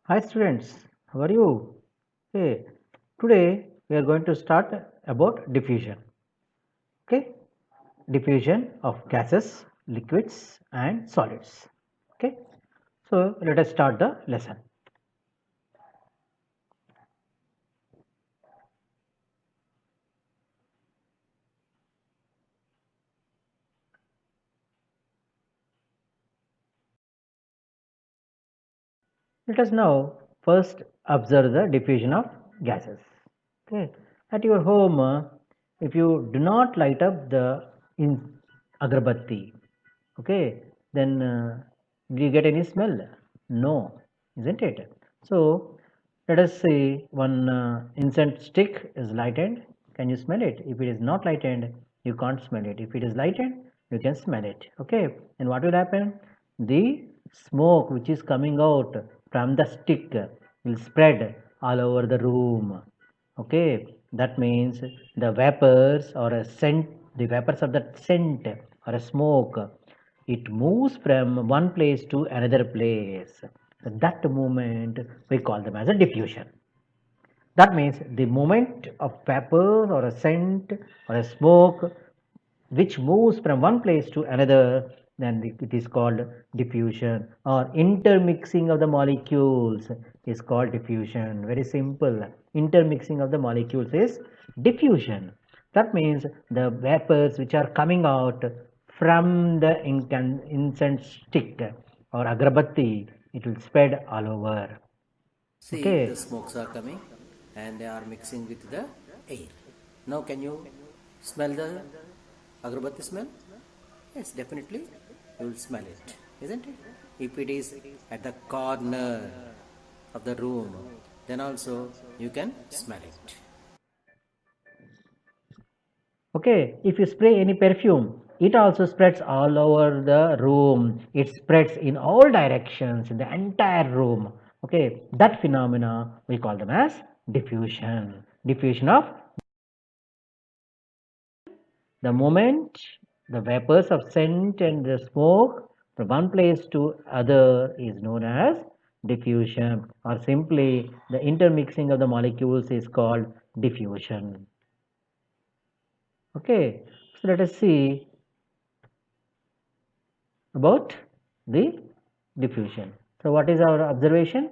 Hi students, how are you? Okay, today we are going to start about diffusion. Okay, diffusion of gases, liquids and solids. Okay, so let us start the lesson. Let us now first observe the diffusion of gases. Okay, at your home, if you do not light up the in agarbatti, okay, then do you get any smell? No, isn't it? So let us say one incense stick is lighted. Can you smell it? If it is not lighted, you can't smell it. If it is lighted, you can smell it. Okay, and what will happen? The smoke which is coming out from the stick will spread all over the room. Okay, that means the vapors or a scent, the vapors of the scent or a smoke, it moves from one place to another place. So that movement we call them as a diffusion. That means the movement of vapor or a scent or a smoke which moves from one place to another, then it is called diffusion, or intermixing of the molecules is called diffusion. Very simple. Intermixing of the molecules is diffusion. That means the vapors which are coming out from the incense stick or agrabatti, it will spread all over. See, the Okay. smokes are coming and they are mixing with the air. Now, can you smell the agarbatti smell? Yes, definitely you will smell it, isn't it? If it is at the corner of the room, then also you can smell it. Okay, if you spray any perfume, it also spreads all over the room. It spreads in all directions in the entire room. Okay, that phenomena we call them as diffusion. Diffusion of the moment the vapors of scent and the smoke from one place to other is known as diffusion, or simply the intermixing of the molecules is called diffusion. Okay, so let us see about the diffusion. So what is our observation?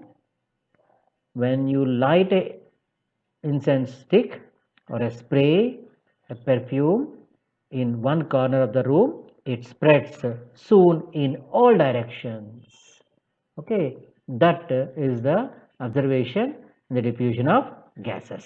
When you light a incense stick or a spray, a perfume in one corner of the room, it spreads soon in all directions. Okay, that is the observation in the diffusion of gases.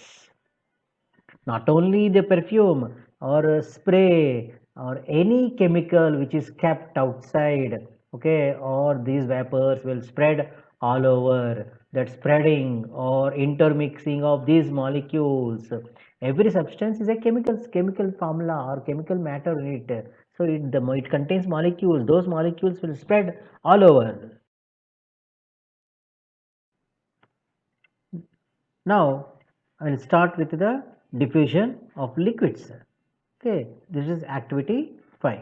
Not only the perfume or a spray or any chemical which is kept outside, okay, or these vapors will spread all over. That spreading or intermixing of these molecules, every substance is a chemical formula or chemical matter in it. So it contains molecules. Those molecules will spread all over. Now I will start with the diffusion of liquids. Okay, this is activity 5.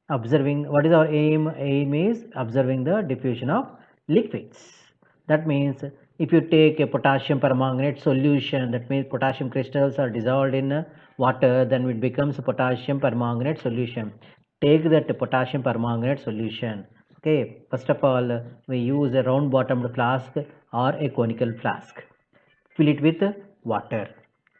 Observing, what is our aim? Aim is observing the diffusion of liquids. That means if you take a potassium permanganate solution, that means potassium crystals are dissolved in water, then it becomes a potassium permanganate solution. Take that potassium permanganate solution. Okay, first of all, we use a round bottomed flask or a conical flask. Fill it with water,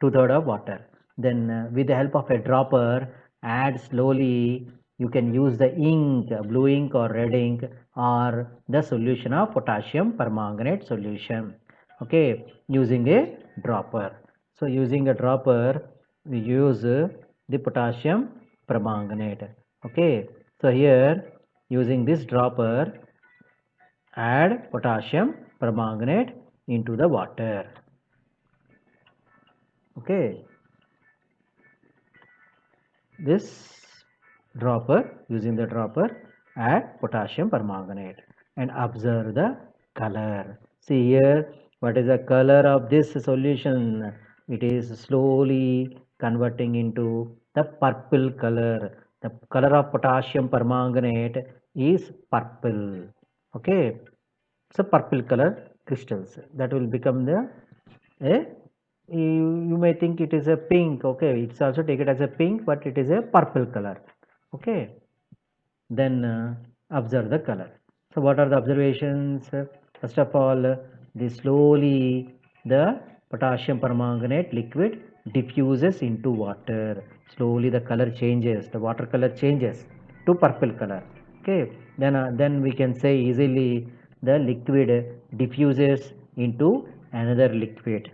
2/3 of water. Then with the help of a dropper, add slowly. You can use the ink, blue ink or red ink, or the solution of potassium permanganate solution. Okay, using a dropper. So using a dropper, we use the potassium permanganate. Okay, so here using this dropper, add potassium permanganate into the water. Okay, this dropper, using the dropper, add potassium permanganate and observe the color. See here, what is the color of this solution? It is slowly converting into the purple color. The color of potassium permanganate is purple. Okay, it's a purple color. crystals. That will become the a you may think it is a pink. Okay, it's also take it as a pink, but it is a purple color. Okay, then observe the color. So what are the observations? First of all, the slowly the potassium permanganate liquid diffuses into water. Slowly the color changes, the water color changes to purple color. Okay, then we can say easily the liquid diffuses into another liquid.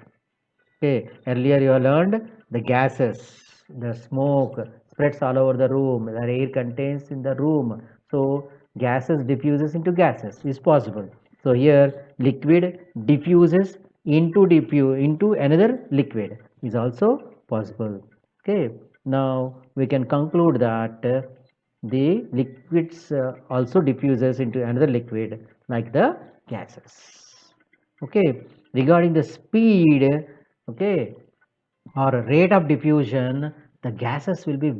Okay, earlier you have learned the gases, the smoke spreads all over the room, the air contains in the room. So gases diffuses into gases is possible. So here liquid diffuses into another liquid is also possible. Okay, now we can conclude that the liquids also diffuses into another liquid like the gases. Okay, regarding the speed, okay, or rate of diffusion, the gases will be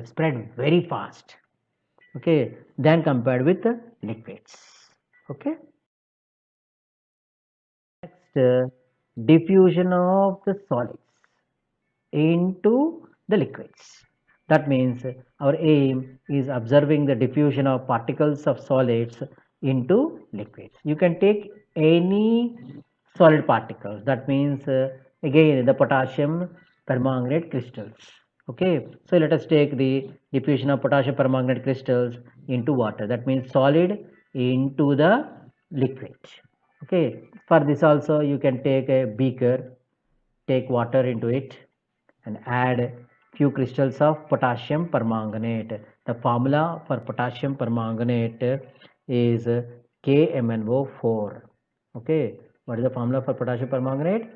spread very fast, okay, than compared with the liquids. Okay, next, diffusion of the solids into the liquids. That means our aim is observing the diffusion of particles of solids into liquids. You can take any solid particles. That means again the potassium permanganate crystals. Okay, so let us take the diffusion of potassium permanganate crystals into water. That means solid into the liquid. Okay, for this also you can take a beaker, take water into it and add few crystals of potassium permanganate. The formula for potassium permanganate is KMnO4. Okay, what is the formula for potassium permanganate?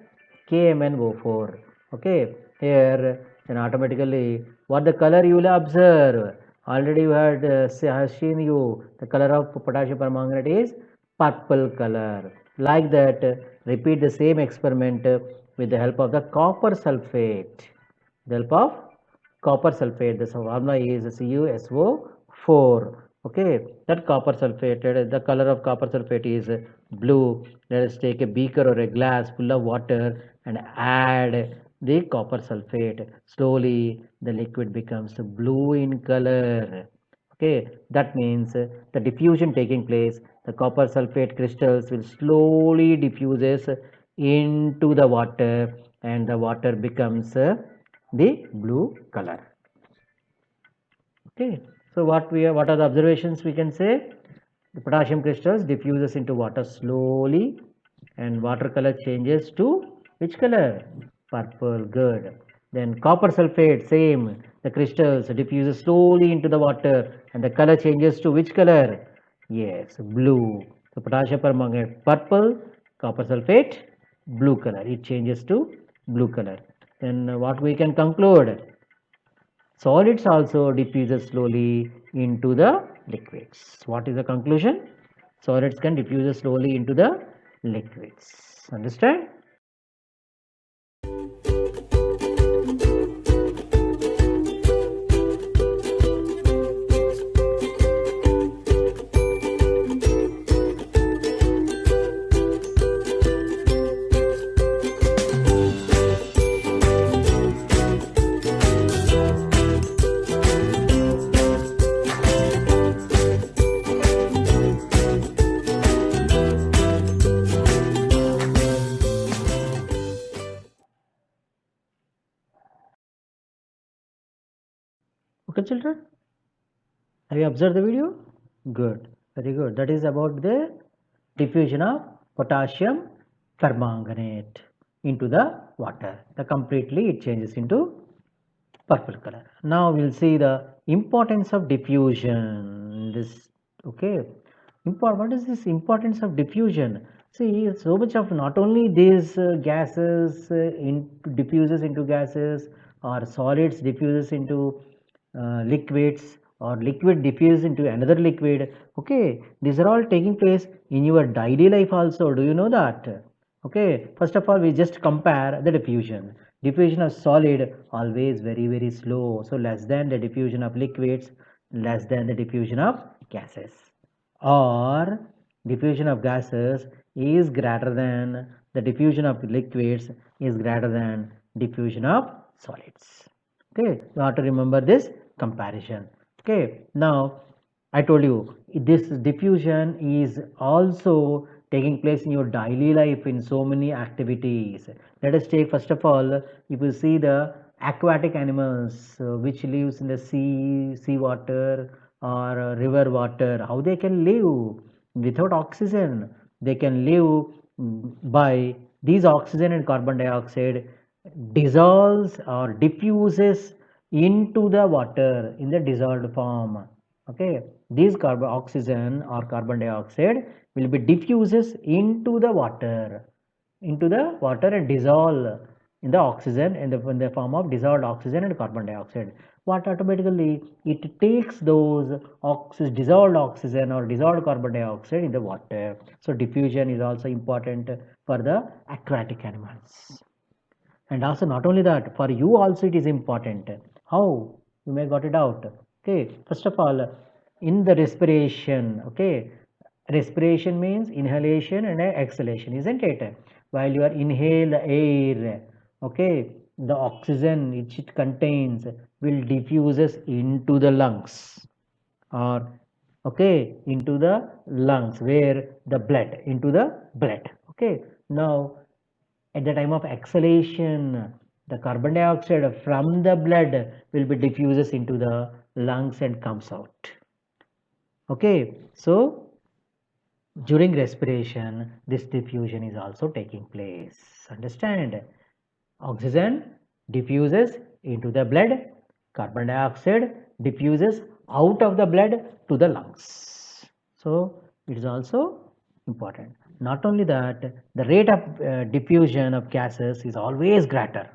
KMnO4. Okay, here then automatically what the color you will observe. Already you had has seen you the color of potassium permanganate is purple color. Like that, repeat the same experiment with the help of the copper sulfate. The help of copper sulfate. The formula is CuSO4. Okay, that copper sulfate, the color of copper sulfate is blue. Let us take a beaker or a glass full of water and add the copper sulfate. Slowly, the liquid becomes blue in color. Okay, that means the diffusion taking place, the copper sulfate crystals will slowly diffuses into the water and the water becomes the blue color. Okay, so what are the observations we can say? The potassium crystals diffuses into water slowly and water color changes to which color? Purple. Good. Then copper sulfate, same. The crystals diffuses slowly into the water and the color changes to which color? Yes, blue. So potassium permanganate purple, copper sulfate blue color. It changes to blue color. Then what we can conclude? Solids also diffuses slowly into the liquids. What is the conclusion? Solids can diffuse slowly into the liquids. Understand? Okay, children. Have you observed the video? Good. Very good. That is about the diffusion of potassium permanganate into the water. The completely it changes into purple color. Now we'll see the importance of diffusion. This okay. What is this importance of diffusion? See, so much of not only these gases diffuses into gases or solids diffuses into liquids or liquid diffuse into another liquid. Okay, these are all taking place in your daily life also. Do you know that? Okay, first of all, we just compare the diffusion. Diffusion of solid always very slow. So less than the diffusion of liquids, less than the diffusion of gases. Or diffusion of gases is greater than the diffusion of liquids is greater than diffusion of solids. Okay, you have to remember this comparison. Okay, now I told you this diffusion is also taking place in your daily life in so many activities. Let us take first of all, if you see the aquatic animals which lives in the sea water or river water, how they can live without oxygen. They can live by these oxygen and carbon dioxide dissolves or diffuses into the water in the dissolved form. Okay, these carbon oxygen or carbon dioxide will be diffuses into the water and dissolve in the oxygen in the form of dissolved oxygen and carbon dioxide. What automatically it takes those dissolved oxygen or dissolved carbon dioxide in the water. So diffusion is also important for the aquatic animals. And also not only that, for you also it is important. How? You may got it out. Okay, first of all, in the respiration, okay, respiration means inhalation and exhalation, isn't it? While you are inhale the air, okay, the oxygen which it contains will diffuses into the lungs, or okay, into the lungs, where the blood, into the blood. Okay, now at the time of exhalation, the carbon dioxide from the blood will be diffuses into the lungs and comes out. Okay, so during respiration, this diffusion is also taking place. Understand? Oxygen diffuses into the blood, carbon dioxide diffuses out of the blood to the lungs. So it is also important. Not only that, the rate of diffusion of gases is always greater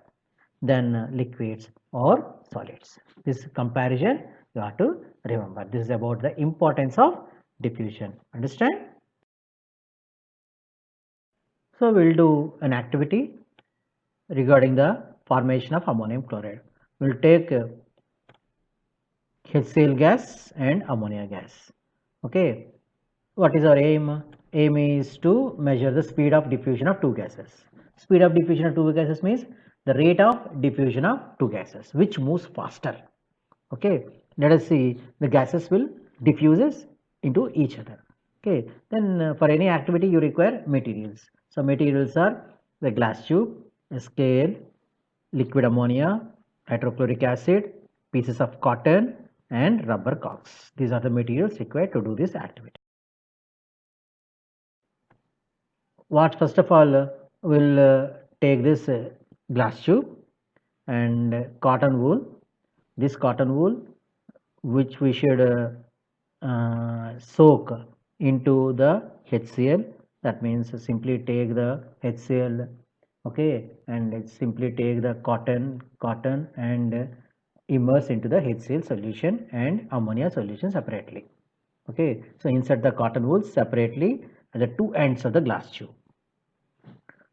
than liquids or solids. This comparison you have to remember. This is about the importance of diffusion. Understand? So we'll do an activity regarding the formation of ammonium chloride. We'll take HCl gas and ammonia gas. Okay, what is our aim? Aim is to measure the speed of diffusion of two gases. Speed of diffusion of two gases means the rate of diffusion of two gases, which moves faster. Okay, let us see the gases will diffuses into each other. Okay, then for any activity you require materials. So materials are the glass tube, a scale, liquid ammonia, hydrochloric acid, pieces of cotton and rubber corks. These are the materials required to do this activity. What first of all we'll take this glass tube and cotton wool. This cotton wool which we should soak into the HCl. That means simply take the HCl, okay, and simply take the cotton and immerse into the HCl solution and ammonia solution separately. Okay, so insert the cotton wool separately at the two ends of the glass tube.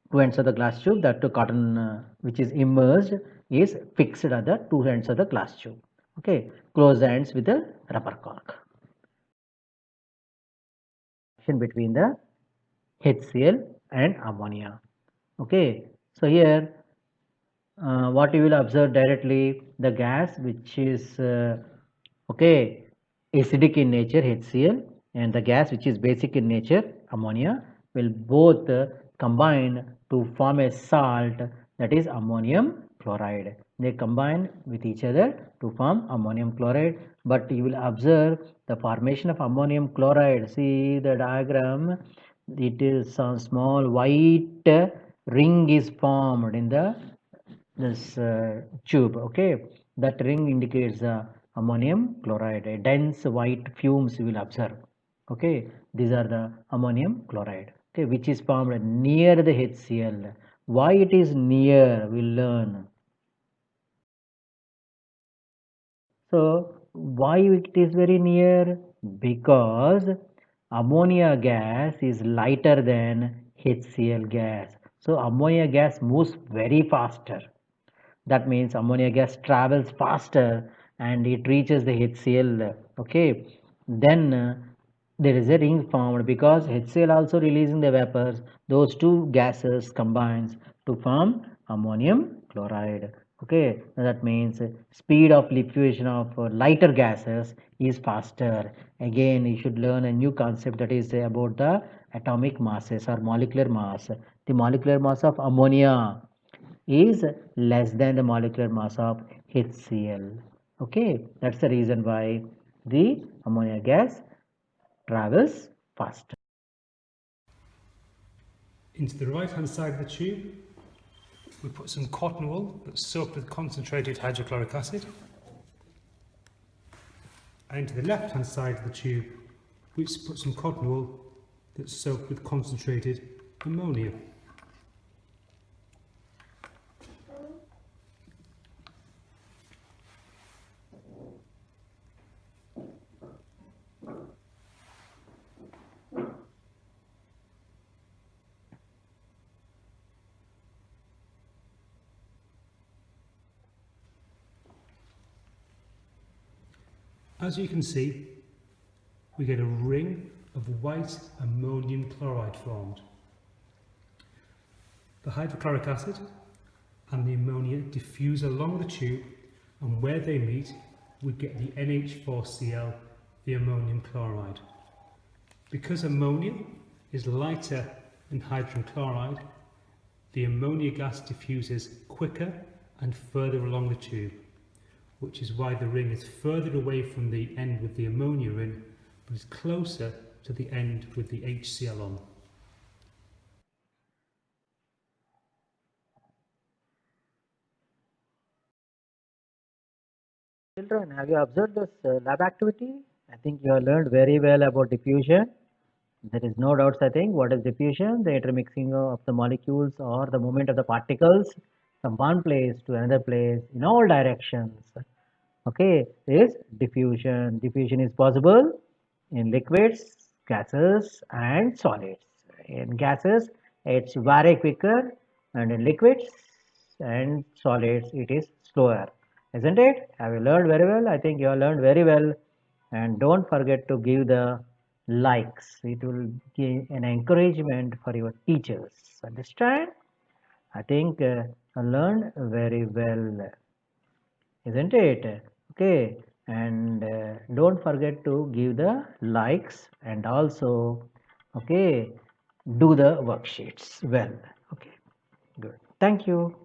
Two ends of the glass tube, that cotton which is immersed is fixed at the two ends of the glass tube. Okay, close the ends with a rubber cork. Between the HCl and ammonia. Okay, so here what you will observe directly, the gas which is okay, acidic in nature HCl, and the gas which is basic in nature ammonia will both combine to form a salt, that is ammonium chloride. They combine with each other to form ammonium chloride, but you will observe the formation of ammonium chloride. See the diagram, it is a small white ring is formed in the this tube. Okay, that ring indicates ammonium chloride. A dense white fumes you will observe. Okay, these are the ammonium chloride. Okay, which is formed near the HCl. Why it is near, we'll learn. So why it is very near? Because ammonia gas is lighter than HCl gas. So ammonia gas moves very faster. That means ammonia gas travels faster and it reaches the HCl. Okay, then there is a ring formed because HCl also releasing the vapors. Those two gases combines to form ammonium chloride. Okay, that means speed of liquefaction of lighter gases is faster. Again, you should learn a new concept, that is about the atomic masses or molecular mass. The molecular mass of ammonia is less than the molecular mass of HCl. Okay, that's the reason why the ammonia gas travels faster. Into the right hand side of the tube, we put some cotton wool that's soaked with concentrated hydrochloric acid. And into the left hand side of the tube, we put some cotton wool that's soaked with concentrated ammonia. As you can see, we get a ring of white ammonium chloride formed. The hydrochloric acid and the ammonia diffuse along the tube, and where they meet, we get the NH4Cl, the ammonium chloride. Because ammonia is lighter than hydrogen chloride, the ammonia gas diffuses quicker and further along the tube, which is why the ring is further away from the end with the ammonia in, but is closer to the end with the HCl on. Children, have you observed this lab activity? I think you have learned very well about diffusion. There is no doubts, I think. What is diffusion? The intermixing of the molecules or the movement of the particles from one place to another place in all directions. Okay, is diffusion. Diffusion is possible in liquids, gases, and solids. In gases, it's very quicker, and in liquids and solids, it is slower. Isn't it? Have you learned very well? I think you have learned very well. And don't forget to give the likes. It will give an encouragement for your teachers. Understand? I think I learned very well, isn't it? Okay, and don't forget to give the likes, and also, okay, do the worksheets well. Okay, good. Thank you.